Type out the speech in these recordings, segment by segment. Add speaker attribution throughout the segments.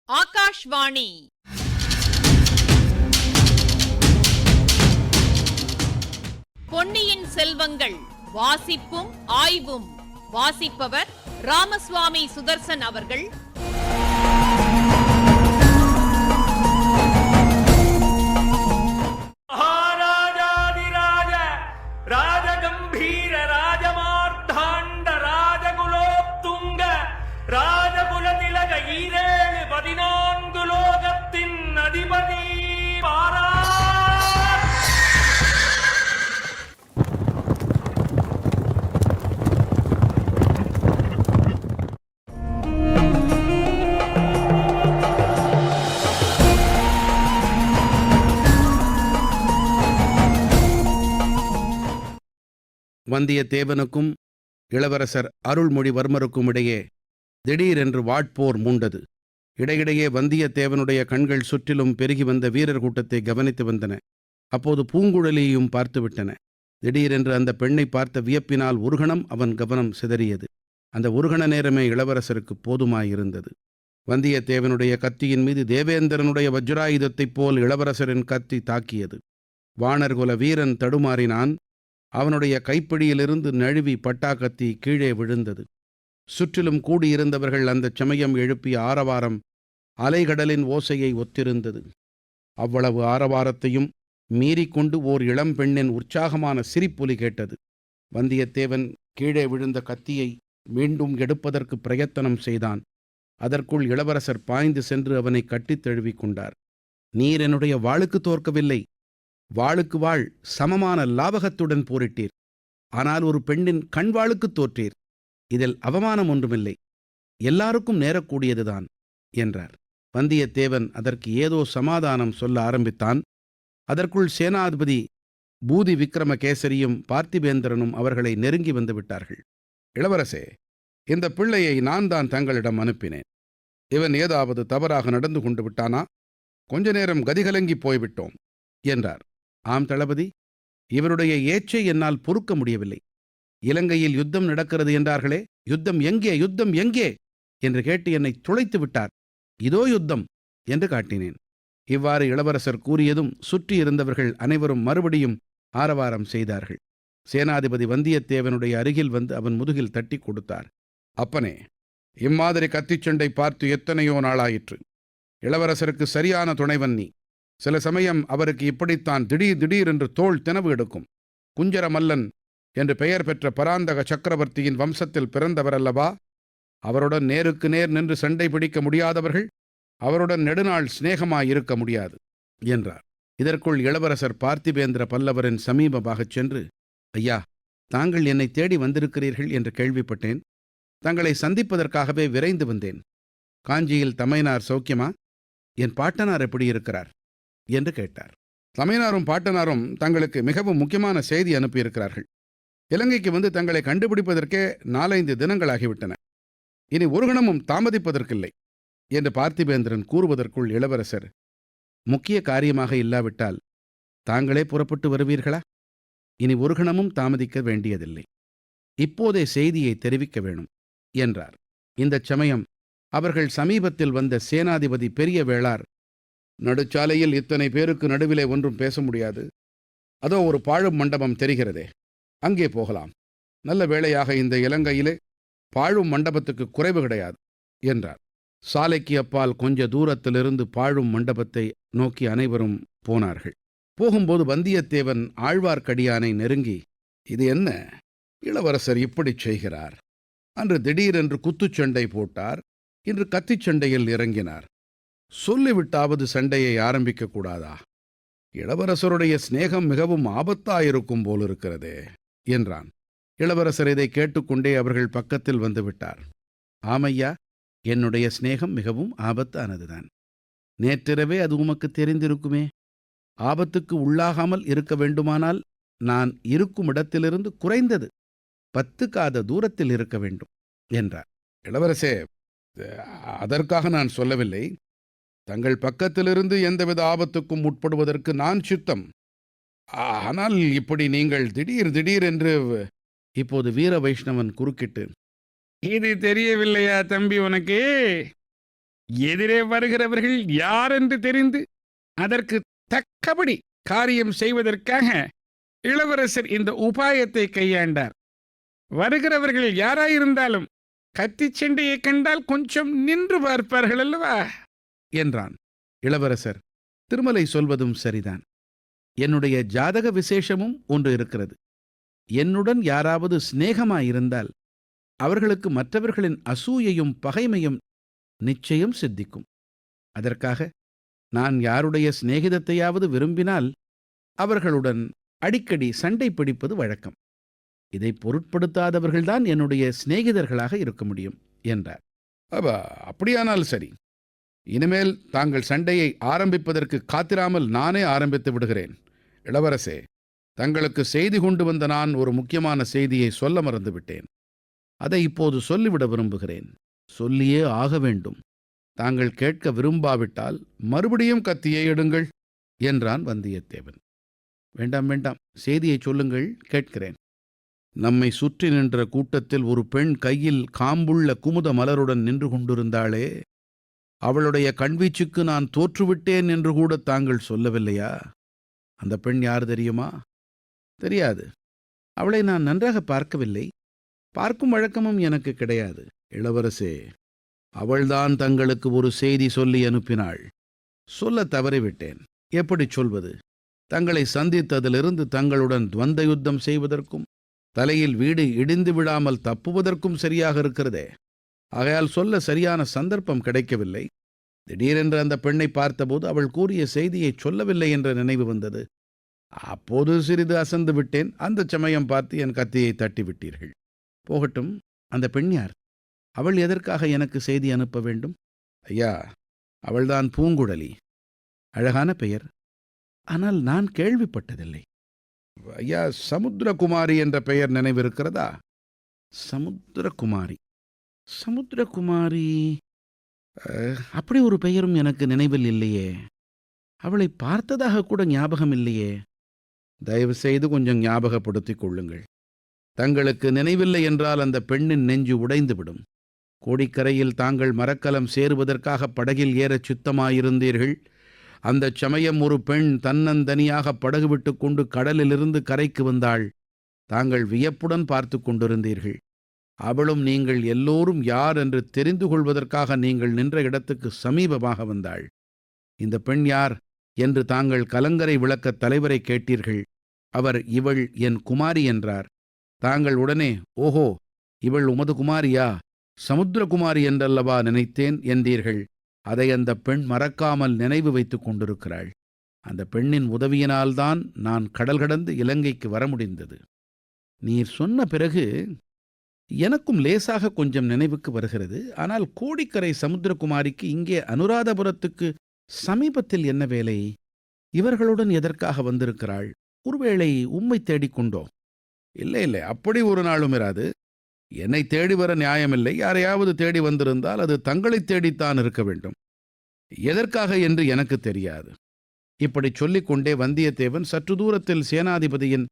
Speaker 1: ஆகாஷ்வாணி. பொன்னியின் செல்வங்கள் வாசிப்பும் ஆய்வும். வாசிப்பவர் ராமசுவாமி சுதர்சன் அவர்கள்.
Speaker 2: மகாராஜாதிராஜ ராஜகம்பீர ராஜமார்த்தாண்ட ராஜகுலோத்துங்க ராஜகுலதிலக ஈரேழு 14 லோகத்தின் அதிபதி பாரா.
Speaker 3: வந்தியத்தேவனுக்கும் இளவரசர் அருள்மொழிவர்மருக்கும் இடையே திடீரென்று வாட்போர் மூண்டது. இடையிடையே வந்தியத்தேவனுடைய கண்கள் சுற்றிலும் பெருகி வந்த வீரர் கூட்டத்தை கவனித்து வந்தன. அப்போது பூங்குழலியையும் பார்த்துவிட்டன. திடீரென்று அந்த பெண்ணை பார்த்த வியப்பினால் ஒருகணம் அவன் கவனம் சிதறியது. அந்த ஒருகண நேரமே இளவரசருக்கு போதுமாயிருந்தது. வந்தியத்தேவனுடைய கத்தியின் மீது தேவேந்திரனுடைய வஜ்ராயுதத்தைப் போல் இளவரசரின் கத்தி தாக்கியது. வாணர்குல வீரன் தடுமாறினான். அவனுடைய கைப்பிடியிலிருந்து நழுவி பட்டாக்கத்தி கீழே விழுந்தது. சுற்றிலும் கூடியிருந்தவர்கள் அந்தச் சமயம் எழுப்பிய ஆரவாரம் அலைகடலின் ஓசையை ஒத்திருந்தது. அவ்வளவு ஆரவாரத்தையும் மீறிக்கொண்டு ஓர் இளம்பெண்ணின் உற்சாகமான சிரிப்பொலி கேட்டது. வந்தியத்தேவன் கீழே விழுந்த கத்தியை மீண்டும் எடுப்பதற்கு பிரயத்தனம் செய்தான். அதற்குள் இளவரசர் பாய்ந்து சென்று அவனை கட்டித் தழுவிக் கொண்டார். நீர் என்னுடைய வாளுக்கு தோற்கவில்லை. வாளுக்கு வாழ் சமமான லாபகத்துடன் போரிட்டீர். ஆனால் ஒரு பெண்ணின் கண்வாளுக்குத் தோற்றீர். இதில் அவமானம் ஒன்றுமில்லை. எல்லாருக்கும் நேரக்கூடியதுதான் என்றார். வந்தியத்தேவன் அதற்கு ஏதோ சமாதானம் சொல்ல ஆரம்பித்தான். அதற்குள் சேனாதிபதி பூதி விக்ரமகேசரியும் பார்த்திபேந்திரனும் அவர்களை நெருங்கி வந்து விட்டார்கள். இளவரசே, இந்த பிள்ளையை நான் தான் தங்களிடம் அனுப்பினேன். இவன் ஏதாவது தவறாக நடந்து கொண்டு விட்டானா? கொஞ்ச நேரம் கதிகலங்கி போய்விட்டோம் என்றார். ஆம் தளபதி, இவருடைய ஏச்சை என்னால் பொறுக்க முடியவில்லை. இலங்கையில் யுத்தம் நடக்கிறது என்றார்களே, யுத்தம் எங்கே, யுத்தம் எங்கே என்று கேட்டு என்னை துளைத்து விட்டார். இதோ யுத்தம் என்று காட்டினேன். இவ்வாறு இளவரசர் கூறியதும் சுற்றியிருந்தவர்கள் அனைவரும் மறுபடியும் ஆரவாரம் செய்தார்கள். சேனாதிபதி வந்தியத்தேவனுடைய அருகில் வந்து அவன் முதுகில் தட்டி கொடுத்தார். அப்பனே, இம்மாதிரி கத்திச்சண்டை பார்த்து எத்தனையோ நாளாயிற்று. இளவரசருக்கு சரியான துணைவன் நீ. சில சமயம் அவருக்கு இப்படித்தான் திடீர் என்று தோள் தினவு எடுக்கும். குஞ்சர மல்லன் என்று பெயர் பெற்ற பராந்தக சக்கரவர்த்தியின் வம்சத்தில் பிறந்தவரல்லவா? அவருடன் நேருக்கு நேர் நின்று சண்டை பிடிக்க முடியாதவர்கள் அவருடன் நெடுநாள் சிநேகமாயிருக்க முடியாது என்றார். இதற்குள் இளவரசர் பார்த்திபேந்திர பல்லவரின் சமீபமாகச் சென்று, ஐயா, தாங்கள் என்னை தேடி வந்திருக்கிறீர்கள் என்று கேள்விப்பட்டேன். தங்களை சந்திப்பதற்காகவே விரைந்து வந்தேன். காஞ்சியில் தமையனார் சௌக்கியமா? என் பாட்டனார் எப்படி இருக்கிறார் என்று கேட்டார். தமையனாரும் பாட்டனாரும் தங்களுக்கு மிகவும் முக்கியமான செய்தி அனுப்பியிருக்கிறார்கள். இலங்கைக்கு வந்து தங்களை கண்டுபிடிப்பதற்கே 4-5 தினங்களாகிவிட்டன. இனி ஒரு கணமும் தாமதிப்பதற்கில்லை என்று பார்த்திபேந்திரன் கூறுவதற்குள் இளவரசர், முக்கிய காரியமாக இல்லாவிட்டால் தாங்களே புறப்பட்டு வருவீர்களா? இனி ஒரு கணமும் தாமதிக்க வேண்டியதில்லை. இப்போதே செய்தியை தெரிவிக்க வேணும் என்றார். இந்தச் சமயம் அவர்கள் சமீபத்தில் வந்த சேனாதிபதி பெரிய வேளார், நடுச்சாலையில் இத்தனை பேருக்கு நடுவிலே ஒன்றும் பேச முடியாது. அதோ ஒரு பாழும் மண்டபம் தெரிகிறதே, அங்கே போகலாம். நல்ல வேளையாக இந்த இலங்கையிலே பாழும் மண்டபத்துக்கு குறைவு கிடையாது என்றார். சாலைக்கு அப்பால் கொஞ்ச தூரத்திலிருந்து பாழும் மண்டபத்தை நோக்கி அனைவரும் போனார்கள். போகும்போது வந்தியத்தேவன் ஆழ்வார்க்கடியானை நெருங்கி, இது என்ன இளவரசர் இப்படிச் செய்கிறார்? அன்று திடீரென்று குத்துச்சண்டை போட்டார், இன்று கத்திச்சண்டையில் இறங்கினார். சொல்லிவிட்டாவது சண்டையை ஆரம்பிக்க கூடாதா? இளவரசருடைய சிநேகம் மிகவும் ஆபத்தாயிருக்கும் போலிருக்கிறதே என்றான். இளவரசர் இதை கேட்டுக்கொண்டே அவர்கள் பக்கத்தில் வந்துவிட்டார். ஆமையா, என்னுடைய சிநேகம் மிகவும் ஆபத்தானதுதான். நேற்றிரவே அது உமக்கு தெரிந்திருக்குமே. ஆபத்துக்கு உள்ளாகாமல் இருக்க வேண்டுமானால் நான் இருக்கும் இடத்திலிருந்து குறைந்தது 10 காத தூரத்தில் இருக்க வேண்டும் என்றார். இளவரசே, அதற்காக நான் சொல்லவில்லை. தங்கள் பக்கத்திலிருந்து எந்தவித ஆபத்துக்கும் உட்படுவதற்கு நான் சித்தம். ஆனால் இப்படி நீங்கள் திடீர் என்று... இப்போது வீர வைஷ்ணவன் குறுக்கிட்டு,
Speaker 4: இது தெரியவில்லையா தம்பி உனக்கு? எதிரே வருகிறவர்கள் யார் என்று தெரிந்து அதற்கு தக்கபடி காரியம் செய்வதற்காக இளவரசர் இந்த உபாயத்தை கையாண்டார். வருகிறவர்கள் யாராயிருந்தாலும் கத்திச் சண்டையை கண்டால் கொஞ்சம் நின்று பார்ப்பார்கள் அல்லவா
Speaker 3: என்றான். இளவரசர், திருமலை சொல்வதும் சரிதான். என்னுடைய ஜாதக விசேஷமும் ஒன்று இருக்கிறது. என்னுடன் யாராவது சிநேகமாயிருந்தால் அவர்களுக்கு மற்றவர்களின் அசூயையும் பகைமையும் நிச்சயம் சித்திக்கும். அதற்காக நான் யாருடைய சிநேகிதத்தையாவது விரும்பினால் அவர்களுடன் அடிக்கடி சண்டை பிடிப்பது வழக்கம். இதை பொருட்படுத்தாதவர்கள்தான் என்னுடைய சிநேகிதர்களாக இருக்க முடியும் என்றார். அப்படியானால் சரி, இனிமேல் தாங்கள் சண்டையை ஆரம்பிப்பதற்கு காத்திராமல் நானே ஆரம்பித்து விடுகிறேன். இளவரசே, தங்களுக்கு செய்தி கொண்டு வந்த நான் ஒரு முக்கியமான செய்தியை சொல்ல மறந்துவிட்டேன். அதை இப்போது சொல்லிவிட விரும்புகிறேன். சொல்லியே ஆக வேண்டும். தாங்கள் கேட்க விரும்பாவிட்டால் மறுபடியும் கத்தியை எடுங்கள் என்றான் வந்தியத்தேவன். வேண்டாம் வேண்டாம், செய்தியை சொல்லுங்கள், கேட்கிறேன். நம்மை சுற்றி நின்ற கூட்டத்தில் ஒரு பெண் கையில் காம்புள்ள குமுத மலருடன் நின்று கொண்டிருந்தாளே, அவளுடைய கண்வீச்சுக்கு நான் தோற்றுவிட்டேன் என்று கூட தாங்கள் சொல்லவில்லையா? அந்த பெண் யார் தெரியுமா? தெரியாது. அவளை நான் நன்றாக பார்க்கவில்லை. பார்க்கும் வழக்கமும் எனக்கு கிடையாது. இளவரசே, அவள்தான் தங்களுக்கு ஒரு செய்தி சொல்லி அனுப்பினாள். சொல்ல தவறிவிட்டேன். எப்படி சொல்வது? தங்களை சந்தித்ததிலிருந்து தங்களுடன் துவந்த யுத்தம் செய்வதற்கும் தலையில் வீடு இடிந்து விடாமல் தப்புவதற்கும் சரியாக இருக்கிறதே. ஆகையால் சொல்ல சரியான சந்தர்ப்பம் கிடைக்கவில்லை. திடீரென்று அந்த பெண்ணை பார்த்தபோது அவள் கூறிய செய்தியை சொல்லவில்லை என்ற நினைவு வந்தது. அப்போது சிறிது அசந்து விட்டேன். அந்த சமயம் பார்த்து என் கத்தியை தட்டிவிட்டீர்கள். போகட்டும், அந்த பெண் யார்? அவள் எதற்காக எனக்கு செய்தி அனுப்ப வேண்டும்? ஐயா, அவள்தான் பூங்குழலி. அழகான பெயர். ஆனால் நான் கேள்விப்பட்டதில்லை. ஐயா, சமுத்திரகுமாரி என்ற பெயர் நினைவிருக்கிறதா? சமுத்திரகுமாரி? சமுத்திரகுமாரி அப்படி ஒரு பெயரும் எனக்கு நினைவில் இல்லையே. அவளை பார்த்ததாக கூட ஞாபகம் இல்லையே. தயவு செய்து கொஞ்சம் ஞாபகப்படுத்திக் கொள்ளுங்கள். தங்களுக்கு நினைவில்லை என்றால் அந்த பெண்ணின் நெஞ்சு உடைந்துவிடும். கோடிக்கரையில் தாங்கள் மரக்கலம் சேருவதற்காக படகில் ஏறச் சித்தமாயிருந்தீர்கள். அந்த சமயம் ஒரு பெண் தன்னந்தனியாக படகு விட்டு கொண்டு கடலிலிருந்து கரைக்கு வந்தாள். தாங்கள் வியப்புடன் பார்த்து கொண்டிருந்தீர்கள். அவளும் நீங்கள் எல்லோரும் யார் என்று தெரிந்து கொள்வதற்காக நீங்கள் நின்ற இடத்துக்கு சமீபமாக வந்தாள். இந்த பெண் யார் என்று தாங்கள் கலங்கரை விளக்கத் தலைவரை கேட்டீர்கள். அவர் இவள் என் குமாரி என்றார். தாங்கள் உடனே, ஓஹோ, இவள் உமது குமாரியா? சமுத்திரகுமாரி என்றல்லவா நினைத்தேன் என்றீர்கள். அதை அந்த பெண் மறக்காமல் நினைவு வைத்துக் கொண்டிருக்கிறாள். அந்த பெண்ணின் உதவியினால்தான் நான் கடல் கடந்து இலங்கைக்கு வர முடிந்தது. நீர் சொன்ன பிறகு எனக்கும் லேசாக கொஞ்சம் நினைவுக்கு வருகிறது. ஆனால் கோடிக்கரை சமுத்திரகுமாரிக்கு இங்கே அனுராதபுரத்துக்கு சமீபத்தில் என்ன வேலை? இவர்களுடன் எதற்காக வந்திருக்கிறாள்? ஒருவேளை உம்மை தேடிக்கொண்டோ? இல்லை இல்லை, அப்படி ஒரு நாளும் இராது. என்னை தேடி வர நியாயமில்லை. யாரையாவது தேடி வந்திருந்தால் அது தங்களை தேடித்தான் இருக்க வேண்டும். எதற்காக என்று எனக்கு தெரியாது. இப்படி சொல்லிக்கொண்டே வந்தியத்தேவன் சற்று தூரத்தில் சேனாதிபதியின்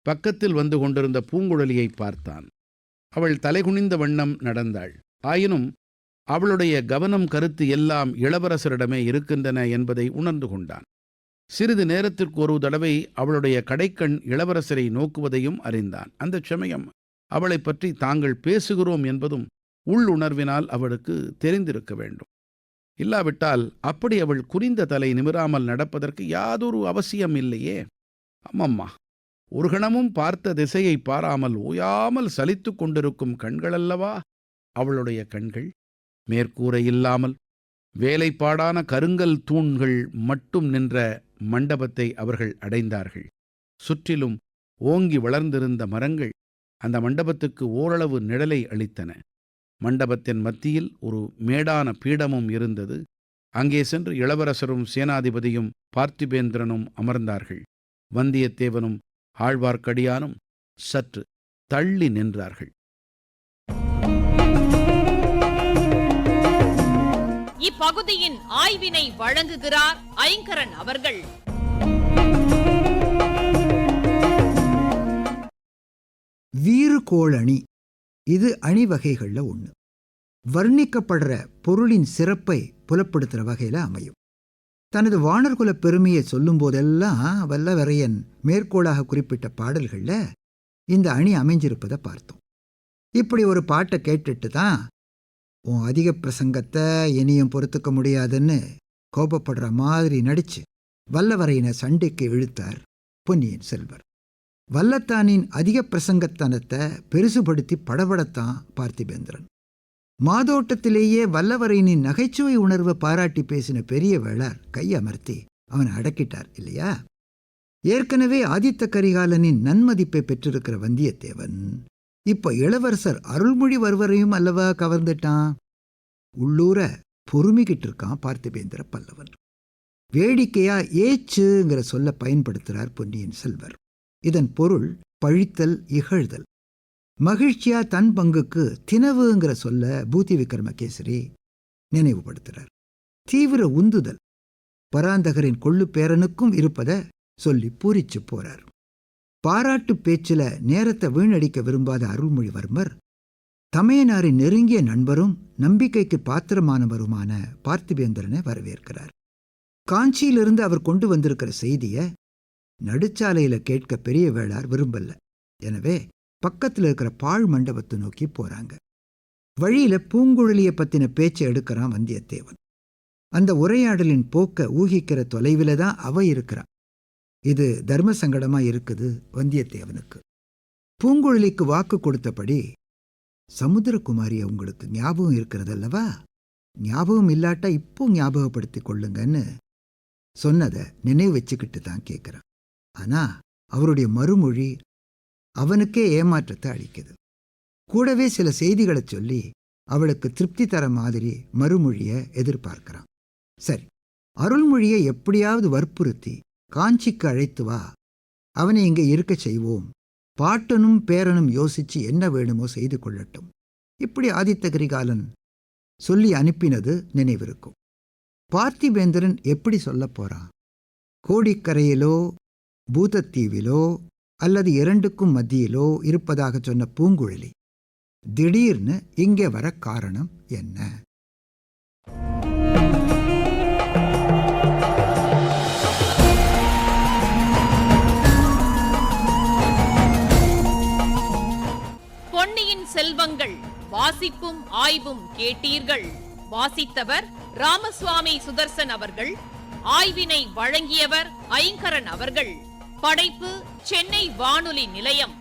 Speaker 3: பக்கத்தில் வந்து கொண்டிருந்த பூங்குழலியை பார்த்தான். அவள் தலைகுனிந்த வண்ணம் நடந்தாள். ஆயினும் அவளுடைய கவனம் கருத்து எல்லாம் இளவரசரிடமே இருக்கின்றன என்பதை உணர்ந்து கொண்டான். சிறிது நேரத்திற்கு ஒரு தடவை அவளுடைய கடைக்கண் இளவரசரை நோக்குவதையும் அறிந்தான். அந்த சமயம் அவளை பற்றி தாங்கள் பேசுகிறோம் என்பதும் உள்ளுணர்வினால் அவளுக்கு தெரிந்திருக்க வேண்டும். இல்லாவிட்டால் அப்படி அவள் குறிந்த தலை நிமிராமல் நடப்பதற்கு யாதொரு அவசியம் இல்லையே. அம்மம்மா, ஒரு கணமும் பார்த்த திசையை பாராமல் ஓயாமல் சலித்து கொண்டிருக்கும் கண்களல்லவா அவளுடைய கண்கள். மேற்கூரை இல்லாமல் வேலைப்பாடான கருங்கல் தூண்கள் மட்டும் நின்ற மண்டபத்தை அவர்கள் அடைந்தார்கள். சுற்றிலும் ஓங்கி வளர்ந்திருந்த மரங்கள் அந்த மண்டபத்துக்கு ஓரளவு நிழலை அளித்தன. மண்டபத்தின் மத்தியில் ஒரு மேடான பீடமும் இருந்தது. அங்கே சென்று இளவரசரும் சேனாதிபதியும் பார்த்திபேந்திரனும் அமர்ந்தார்கள். வந்தியத்தேவனும் ஆழ்வார்க்கடியானும் சற்று தள்ளி நின்றார்கள்.
Speaker 1: இப்பகுதியின் ஆய்வினை வழங்குகிறார் ஐங்கரன் அவர்கள்.
Speaker 5: வீறுகோள் அணி, இது அணி வகைகள்ல ஒண்ணு. வர்ணிக்கப்படுற பொருளின் சிறப்பை புலப்படுத்துற வகையில அமையும். தனது வாணர்குல பெருமையை சொல்லும் போதெல்லாம் வல்லவரையன் மேற்கோளாக குறிப்பிட்ட பாடல்கள்ல இந்த அணி அமைஞ்சிருப்பதை பார்த்தோம். இப்படி ஒரு பாட்டை கேட்டுட்டு தான் உன் அதிக பிரசங்கத்தை இனியும் பொறுத்துக்க முடியாதுன்னு கோபப்படுற மாதிரி நடிச்சு வல்லவரையனை சண்டைக்கு இழுத்தார் பொன்னியின் செல்வர். வல்லத்தானின் அதிக பிரசங்கத்தனத்தை பெருசுபடுத்தி படபடத்தான் பார்த்திபேந்திரன். மாதோட்டத்திலேயே வல்லவரையனின் நகைச்சுவை உணர்வை பாராட்டி பேசின பெரிய வேளார் கையமர்த்தி அவனை அடக்கிட்டார் இல்லையா? ஏற்கனவே ஆதித்த கரிகாலனின் நன்மதிப்பை பெற்றிருக்கிற வந்தியத்தேவன் இப்ப இளவரசர் அருள்மொழிவர்மரையும் அல்லவா கவர்ந்துட்டான். உள்ளூர பொறுமிக்கிட்டு இருக்கான் பார்த்திபேந்திர பல்லவன். வேடிக்கையா ஏச்சுங்கிற சொல்ல பயன்படுத்துறார் பொன்னியின் செல்வர். இதன் பொருள் பழித்தல், இகழ்தல். மகிழ்ச்சியா தன் பங்குக்கு தினவுங்கிற சொல்ல பூதி விக்ரமகேசரி நினைவுபடுத்துறார். தீவிர உந்துதல் பராந்தகரின் கொள்ளு பேரனுக்கும் இருப்பத சொல்லி பூரிச்சு போறார். பாராட்டு பேச்சுல நேரத்தை வீணடிக்க விரும்பாத அருள்மொழிவர்மர் தமையனாரின் நெருங்கிய நண்பரும் நம்பிக்கைக்கு பாத்திரமானவருமான பார்த்திபேந்திரனை வரவேற்கிறார். காஞ்சியிலிருந்து அவர் கொண்டு வந்திருக்கிற செய்திய நடுச்சாலையில கேட்க பெரிய வேளார் விரும்பல. எனவே பக்கத்தில் இருக்கிற பாழ் மண்டபத்தை நோக்கி போறாங்க. வழியில பூங்குழலிய பத்தின பேச்சை எடுக்கிறான் வந்தியத்தேவன். அந்த உரையாடலின் போக்க ஊகிக்கிற தொலைவில தான் அவ இருக்கிறான். இது தர்ம சங்கடமா இருக்குது வந்தியத்தேவனுக்கு. பூங்குழலிக்கு வாக்கு கொடுத்தபடி சமுத்திரகுமாரிய உங்களுக்கு ஞாபகம் இருக்கிறதல்லவா? ஞாபகம் இல்லாட்டா இப்போ ஞாபகப்படுத்தி கொள்ளுங்கன்னு சொன்னதை நினைவு வச்சுக்கிட்டு தான் கேட்கிறான். ஆனா அவருடைய மறுமொழி அவனுக்கே ஏமாற்றத்தை அளிக்குது. கூடவே சில செய்திகளை சொல்லி அவளுக்கு திருப்தி தர மாதிரி மறுமொழியை எதிர்பார்க்கிறான். சரி, அருள்மொழியை எப்படியாவது வற்புறுத்தி காஞ்சிக்கு அழைத்து வா, அவனை இங்கே இருக்க செய்வோம். பாட்டனும் பேரனும் யோசிச்சு என்ன வேணுமோ செய்து கொள்ளட்டும். இப்படி ஆதித்த கரிகாலன் சொல்லி அனுப்பினது நினைவிருக்கும். பார்த்திபேந்திரன் எப்படி சொல்ல போறான்? கோடிக்கரையிலோ பூதத்தீவிலோ அல்லது இரண்டுக்கும் மத்தியிலோ இருப்பதாக சொன்ன பூங்குழலி திடீர்னு இங்கே வர காரணம் என்ன?
Speaker 1: பொன்னியின் செல்வங்கள் வாசிப்பும் ஆய்வும் கேட்டீர்கள். வாசித்தவர் ராமசுவாமி சுதர்சன் அவர்கள். ஆய்வினை வழங்கியவர் ஐங்கரன் அவர்கள். படைப்பு சென்னை வானொலி நிலையம்.